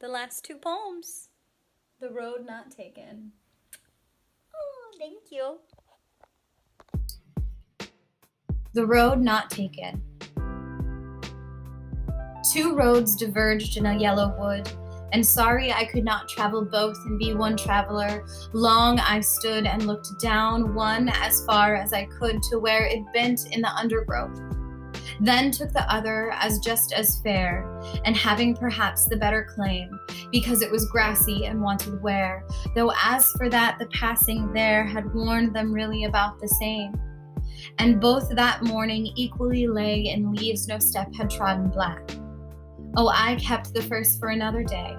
the last two poems. The Road Not Taken. Oh, thank you. The Road Not Taken. Two roads diverged in a yellow wood, and sorry I could not travel both and be one traveler. Long I stood and looked down one as far as I could to where it bent in the undergrowth. Then took the other as just as fair, and having perhaps the better claim, because it was grassy and wanted wear, though as for that the passing there had warned them really about the same. And both that morning equally lay in leaves no step had trodden black. Oh, I kept the first for another day,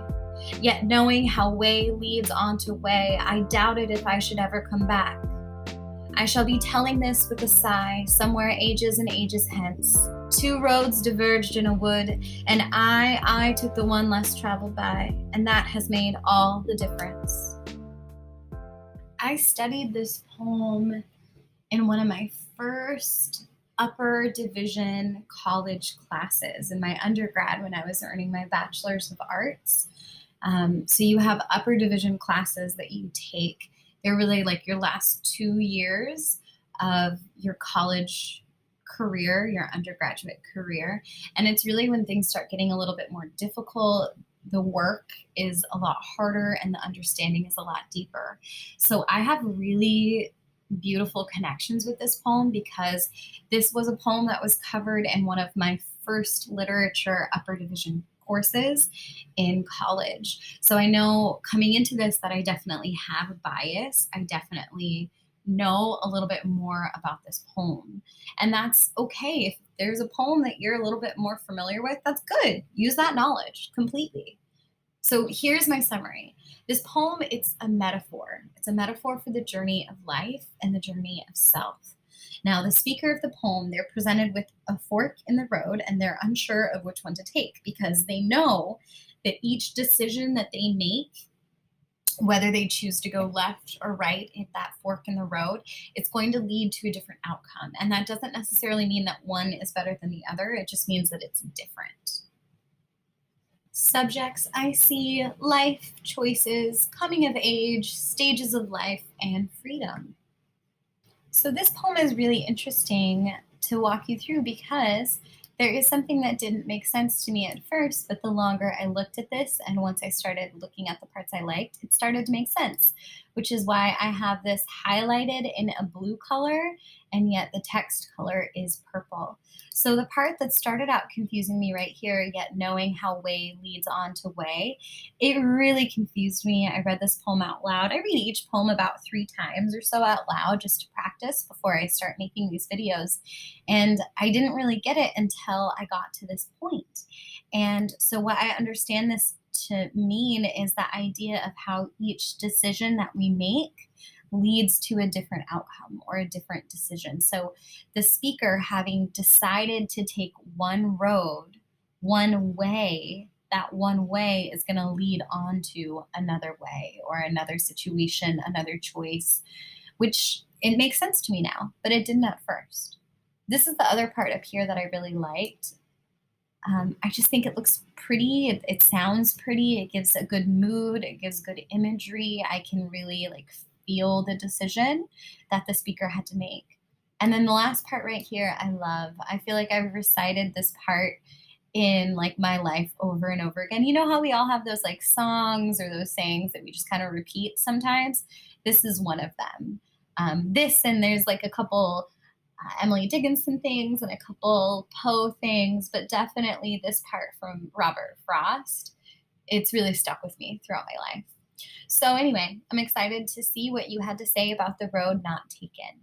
yet knowing how way leads on to way, I doubted if I should ever come back. I shall be telling this with a sigh, somewhere ages and ages hence. Two roads diverged in a wood, and I took the one less traveled by, and that has made all the difference. I studied this poem in one of my first upper division college classes in my undergrad when I was earning my bachelor's of arts. So you have upper division classes that you take. They're really like your last 2 years of your college career, your undergraduate career. And it's really when things start getting a little bit more difficult. The work is a lot harder and the understanding is a lot deeper. So I have really beautiful connections with this poem because this was a poem that was covered in one of my first literature upper division courses in college. So I know coming into this that I definitely have a bias. I definitely know a little bit more about this poem. And that's okay. If there's a poem that you're a little bit more familiar with, that's good. Use that knowledge completely. So here's my summary. This poem, it's a metaphor. It's a metaphor for the journey of life and the journey of self. Now, the speaker of the poem, they're presented with a fork in the road and they're unsure of which one to take because they know that each decision that they make, whether they choose to go left or right at that fork in the road, it's going to lead to a different outcome. And that doesn't necessarily mean that one is better than the other. It just means that it's different. Subjects I see: life, choices, coming of age, stages of life, and freedom. So this poem is really interesting to walk you through because there is something that didn't make sense to me at first, but the longer I looked at this and once I started looking at the parts I liked, it started to make sense, which is why I have this highlighted in a blue color and yet the text color is purple. So the part that started out confusing me right here, yet knowing how way leads on to way, it really confused me. I read this poem out loud. I read each poem about 3 times or so out loud just to practice before I start making these videos. And I didn't really get it until I got to this point. And so what I understand this to mean is the idea of how each decision that we make leads to a different outcome or a different decision. So the speaker, having decided to take one road, one way, that one way is going to lead on to another way or another situation, another choice, which it makes sense to me now, but it didn't at first. This is the other part up here that I really liked. I just think it looks pretty. It sounds pretty. It gives a good mood. It gives good imagery. I can really feel the decision that the speaker had to make. And then the last part right here, I love. I feel like I've recited this part in my life over and over again. You know how we all have those songs or those sayings that we just kind of repeat sometimes? This is one of them. This, and there's a couple Emily Dickinson things and a couple Poe things, but definitely this part from Robert Frost. It's really stuck with me throughout my life. So anyway, I'm excited to see what you had to say about The Road Not Taken.